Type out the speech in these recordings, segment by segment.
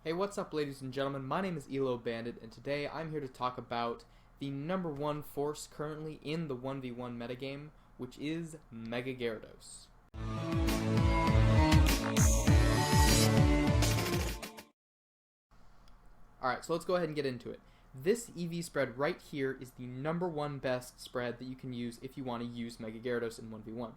Hey, what's up, ladies and gentlemen? My name is Elo Bandit, and today I'm here to talk about the number one force currently in the 1v1 metagame, which is Mega Gyarados. Alright, so let's go ahead and get into it. This EV spread right here is the number one best spread that you can use if you want to use Mega Gyarados in 1v1.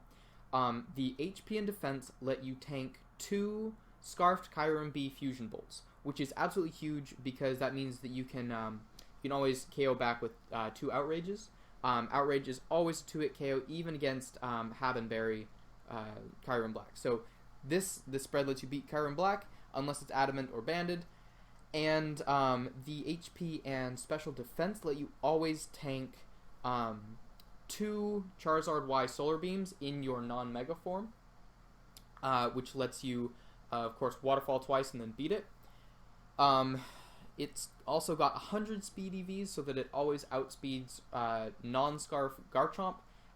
The HP and defense let you tank 2 Scarfed Kyurem B Fusion Bolts, which is absolutely huge because that means that you can always KO back with 2 Outrages. Outrage is always a 2-hit KO, even against Habenberry Kyurem Black. So this spread lets you beat Kyurem Black unless it's Adamant or Banded. And the HP and special defense let you always tank 2 Charizard Y Solar Beams in your non-Mega form, which lets you, of course, Waterfall twice and then beat it. It's also got 100 speed EVs so that it always outspeeds non-Scarf Garchomp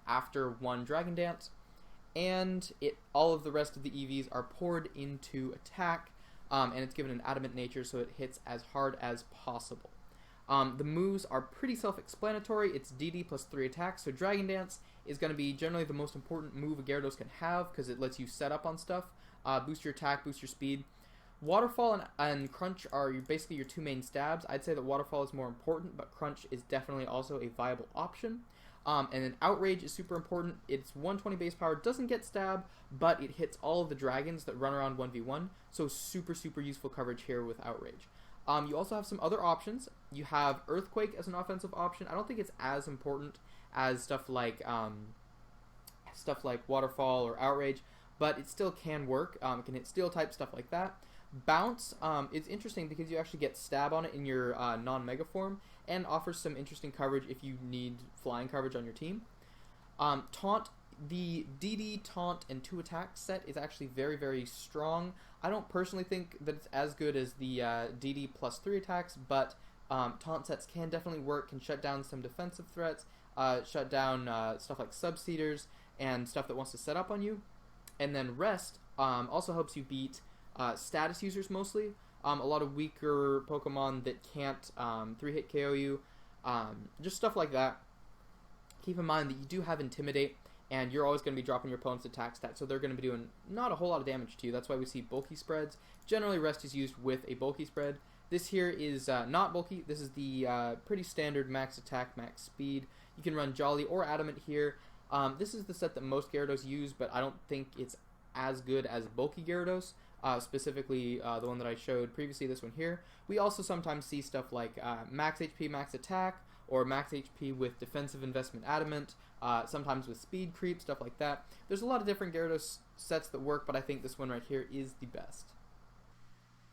after 1 Dragon Dance. And all of the rest of the EVs are poured into attack, and it's given an adamant nature so it hits as hard as possible. The moves are pretty self-explanatory. It's DD plus 3 attacks, so Dragon Dance is going to be generally the most important move a Gyarados can have because it lets you set up on stuff, boost your attack, boost your speed. Waterfall and Crunch are basically your 2 main stabs. I'd say that Waterfall is more important, but Crunch is definitely also a viable option. And then Outrage is super important. It's 120 base power, doesn't get stab, but it hits all of the dragons that run around 1v1, so super useful coverage here with Outrage. You also have some other options. You have Earthquake as an offensive option. I don't think it's as important as stuff like Waterfall or Outrage, but it still can work. It can hit Steel type, stuff like that. Bounce is interesting because you actually get stab on it in your non-Mega form and offers some interesting coverage if you need flying coverage on your team. Taunt, the DD, Taunt, and 2 attack set is actually very strong. I don't personally think that it's as good as the DD plus 3 attacks, but Taunt sets can definitely work, can shut down some defensive threats, shut down stuff like Subseeders and stuff that wants to set up on you. And then Rest also helps you beat status users mostly. A lot of weaker Pokemon that can't 3-hit KO you, just stuff like that. Keep in mind that you do have Intimidate, and you're always going to be dropping your opponent's attack stat, so they're going to be doing not a whole lot of damage to you. That's why we see bulky spreads. Generally, Rest is used with a bulky spread. This here is not bulky. This is the pretty standard max attack, max speed. You can run Jolly or Adamant here. This is the set that most Gyarados use, but I don't think it's as good as bulky Gyarados. Specifically the one that I showed previously, this one here. We also sometimes see stuff like max HP, max attack, or max HP with defensive investment adamant, sometimes with speed creep, stuff like that. There's a lot of different Gyarados sets that work, but I think this one right here is the best.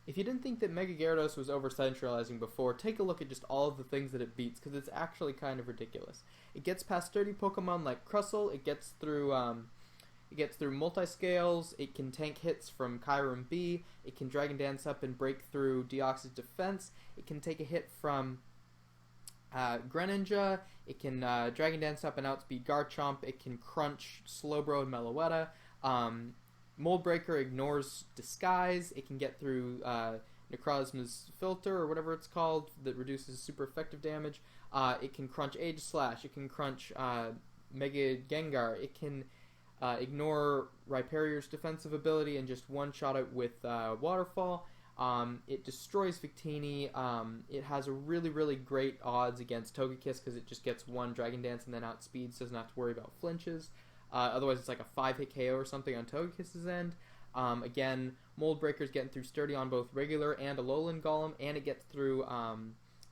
If you didn't think that Mega Gyarados was over-centralizing before, take a look at just all of the things that it beats, because it's actually kind of ridiculous. It gets past sturdy Pokemon like Crustle, it gets through multi-scales, it can tank hits from Kyurem B, it can Dragon Dance up and break through Deoxys defense, it can take a hit from Greninja, it can Dragon Dance up and outspeed Garchomp, it can crunch Slowbro and Meloetta, Mold Breaker ignores Disguise, it can get through Necrozma's Filter or whatever it's called that reduces super effective damage, it can crunch Age Slash, it can crunch Mega Gengar, it can ignore Rhyperior's defensive ability and just one-shot it with Waterfall. It destroys Victini. It has a really great odds against Togekiss because it just gets 1 Dragon Dance and then outspeeds, doesn't have to worry about flinches. Otherwise, it's like a 5-hit KO or something on Togekiss's end. Again, Mold Breaker's getting through Sturdy on both regular and Alolan Golem, and it gets through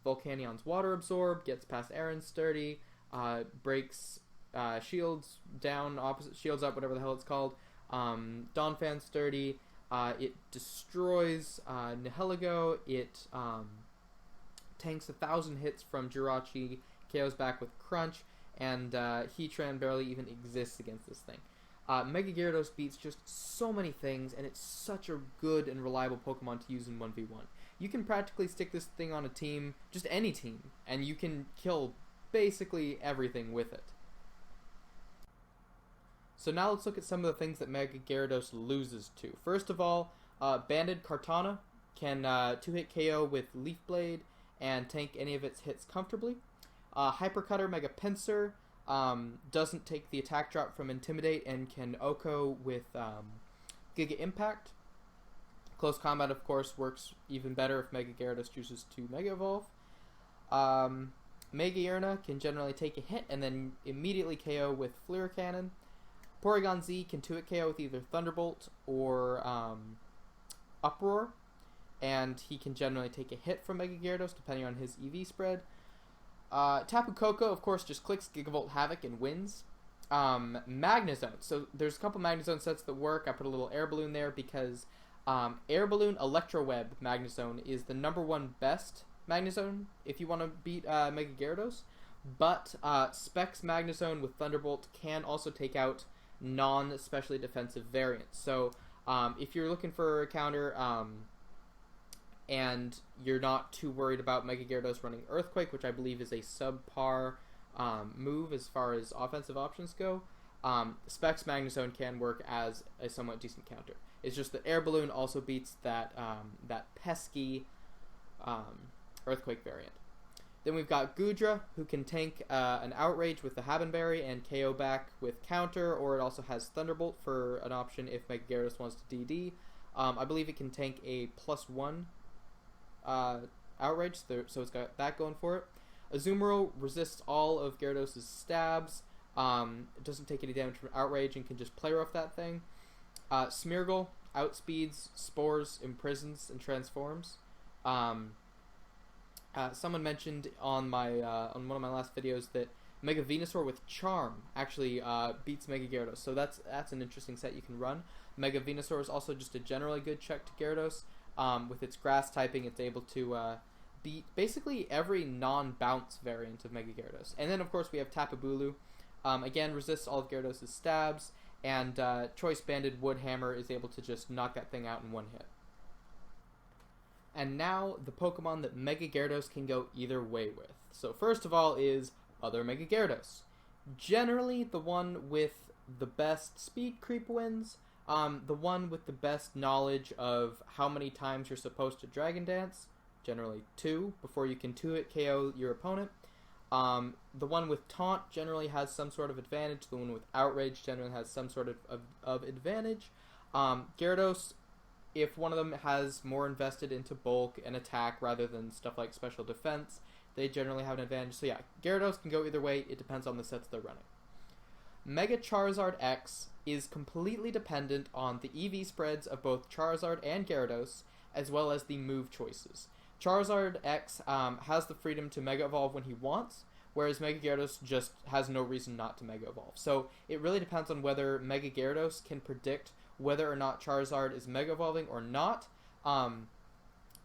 Volcanion's Water Absorb, gets past Aaron's Sturdy, breaks shields down, opposite shields up, whatever the hell it's called. Donphan Sturdy. It destroys Nihilego. It tanks 1,000 hits from Jirachi, KOs back with Crunch, and Heatran barely even exists against this thing. Mega Gyarados beats just so many things, and it's such a good and reliable Pokemon to use in 1v1. You can practically stick this thing on a team, just any team, and you can kill basically everything with it. So now let's look at some of the things that Mega Gyarados loses to. First of all, Bandit Kartana can 2-hit KO with Leaf Blade and tank any of its hits comfortably. Hyper Cutter Mega Pincer doesn't take the attack drop from Intimidate and can OHKO with Giga Impact. Close Combat, of course, works even better if Mega Gyarados chooses to Mega Evolve. Mega Gyarados can generally take a hit and then immediately KO with Flare Cannon. Porygon Z can 2-hit KO with either Thunderbolt or Uproar, and he can generally take a hit from Mega Gyarados depending on his EV spread. Tapu Koko, of course, just clicks Gigavolt Havoc and wins. Magnezone. So there's a couple Magnezone sets that work. I put a little air balloon there because Air Balloon Electro Web Magnezone is the #1 best Magnezone if you want to beat Mega Gyarados. But Specs Magnezone with Thunderbolt can also take out non-specially defensive variants. So if you're looking for a counter and you're not too worried about Mega Gyarados running Earthquake, which I believe is a subpar move as far as offensive options go, Specs Magnezone can work as a somewhat decent counter. It's just that Air Balloon also beats that pesky Earthquake variant. Then we've got Goodra, who can tank an Outrage with the Habenberry and KO back with counter, or it also has Thunderbolt for an option if Mega Gyarados wants to DD. I believe it can tank a +1 Outrage, so it's got that going for it. Azumarill resists all of Gyarados' stabs, it doesn't take any damage from Outrage and can just play rough that thing. Smeargle outspeeds, spores, imprisons, and transforms. Someone mentioned on my on one of my last videos that Mega Venusaur with Charm actually beats Mega Gyarados, so that's an interesting set you can run. Mega Venusaur is also just a generally good check to Gyarados. With its grass typing, it's able to beat basically every non-bounce variant of Mega Gyarados. And then, of course, we have Tapu Bulu. Again, resists all of Gyarados' stabs, and Choice Banded Woodhammer is able to just knock that thing out in one hit. And now, the Pokemon that Mega Gyarados can go either way with. So first of all is other Mega Gyarados. Generally, the one with the best speed creep wins. The one with the best knowledge of how many times you're supposed to Dragon Dance. Generally 2, before you can 2-hit KO your opponent. The one with Taunt generally has some sort of advantage. The one with Outrage generally has some sort of advantage. Gyarados, if one of them has more invested into bulk and attack rather than stuff like special defense, they generally have an advantage. So yeah, Gyarados can go either way. It depends on the sets they're running. Mega Charizard X is completely dependent on the EV spreads of both Charizard and Gyarados, as well as the move choices. Charizard X has the freedom to Mega Evolve when he wants, whereas Mega Gyarados just has no reason not to Mega Evolve. So it really depends on whether Mega Gyarados can predict whether or not Charizard is Mega Evolving or not.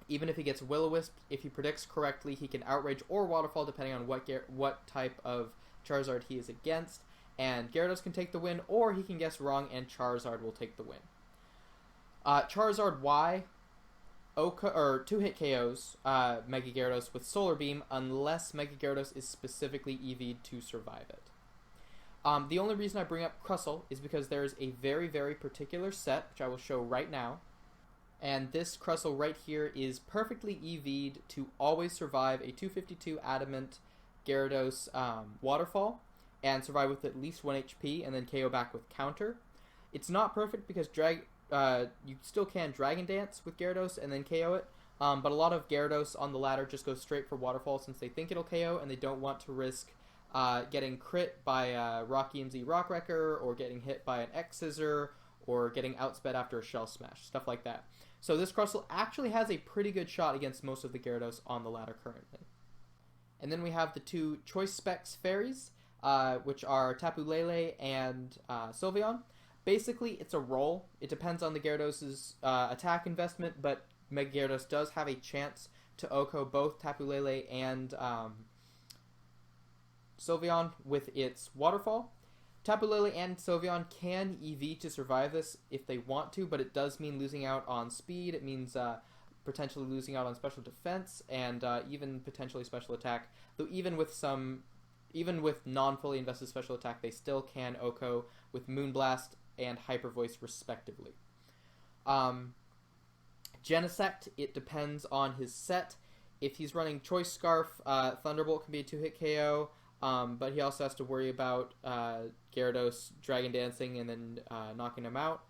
Even if he gets Will-O-Wisp, if he predicts correctly, he can Outrage or Waterfall depending on what type of Charizard he is against. And Gyarados can take the win, or he can guess wrong and Charizard will take the win. Charizard Y, 2-hit KOs Mega Gyarados with Solar Beam unless Mega Gyarados is specifically EV'd to survive it. The only reason I bring up Crustle is because there is a very, very particular set, which I will show right now. And this Crustle right here is perfectly EV'd to always survive a 252 Adamant Gyarados Waterfall, and survive with at least 1 HP, and then KO back with counter. It's not perfect because you still can Dragon Dance with Gyarados and then KO it, but a lot of Gyarados on the ladder just go straight for Waterfall since they think it'll KO, and they don't want to risk getting crit by Rock EMZ Rock Wrecker, or getting hit by an X-Scissor, or getting outsped after a Shell Smash, stuff like that. So this Crustle actually has a pretty good shot against most of the Gyarados on the ladder currently. And then we have the 2 Choice Specs Fairies, which are Tapu Lele and Sylveon. Basically, it's a roll. It depends on the Gyarados' attack investment, but Mega Gyarados does have a chance to OHKO both Tapu Lele and Sylveon with its Waterfall. Tapu Lele and Sylveon can EV to survive this if they want to, but it does mean losing out on speed. It means potentially losing out on special defense and even potentially special attack. Though even with non-fully invested special attack, they still can OHKO with Moonblast and Hyper Voice respectively. Genesect, it depends on his set. If he's running Choice Scarf, Thunderbolt can be a 2-hit KO, but he also has to worry about Gyarados Dragon Dancing and then knocking him out.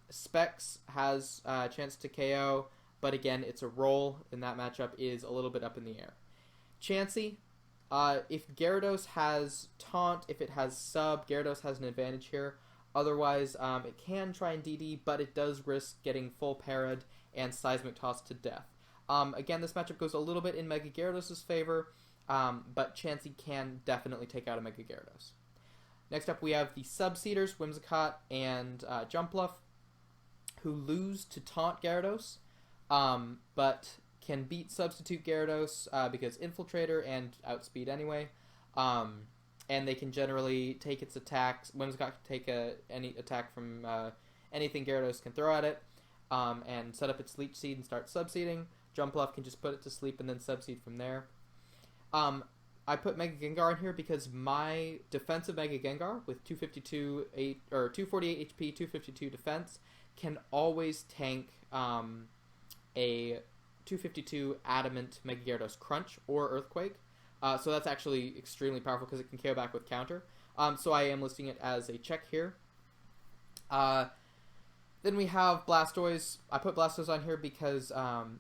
Specs has a chance to KO, but again, it's a roll, and that matchup is a little bit up in the air. Chansey, if Gyarados has Taunt, if it has Sub, Gyarados has an advantage here. Otherwise, it can try and DD, but it does risk getting full parried and Seismic Toss to death. Again, this matchup goes a little bit in Mega Gyarados' favor, but Chansey can definitely take out a Mega Gyarados. Next up, we have the Sub-Seeders, Whimsicott and Jumpluff, who lose to Taunt Gyarados, but can beat Substitute Gyarados because Infiltrator and Outspeed anyway. And they can generally take its attacks. Whimsicott can take any attack from anything Gyarados can throw at it, and set up its Leech Seed and start Sub-Seeding. Jumpluff can just put it to sleep and then Sub-Seed from there. I put Mega Gengar in here because my defensive Mega Gengar with 248 HP, 252 defense can always tank a 252 Adamant Mega Gyarados Crunch or Earthquake. So that's actually extremely powerful because it can KO back with counter. So I am listing it as a check here. Then we have Blastoise. I put Blastoise on here because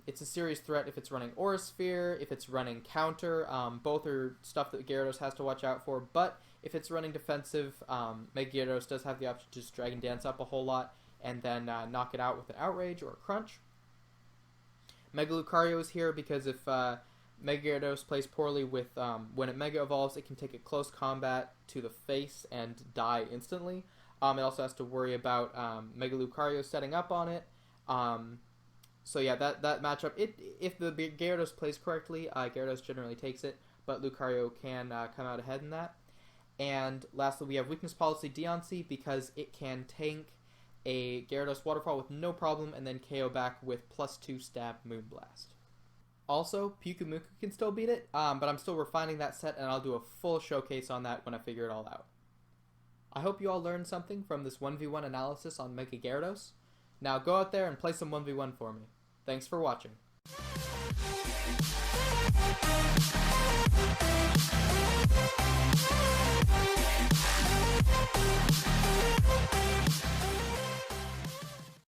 it's a serious threat if it's running Aura Sphere, if it's running counter. Both are stuff that Gyarados has to watch out for. But if it's running defensive, Mega Gyarados does have the option to just Dragon Dance up a whole lot and then knock it out with an Outrage or a Crunch. Mega Lucario is here because if Mega Gyarados plays poorly with when it Mega Evolves, it can take a close combat to the face and die instantly. It also has to worry about Mega Lucario setting up on it. So yeah, that matchup, if the Gyarados plays correctly, Gyarados generally takes it, but Lucario can come out ahead in that. And lastly, we have Weakness Policy Deontay because it can tank a Gyarados Waterfall with no problem and then KO back with +2 stab Moonblast. Also, Pyukumuku can still beat it, but I'm still refining that set, and I'll do a full showcase on that when I figure it all out. I hope you all learned something from this 1v1 analysis on Mega Gyarados. Now go out there and play some 1v1 for me. Thanks for watching.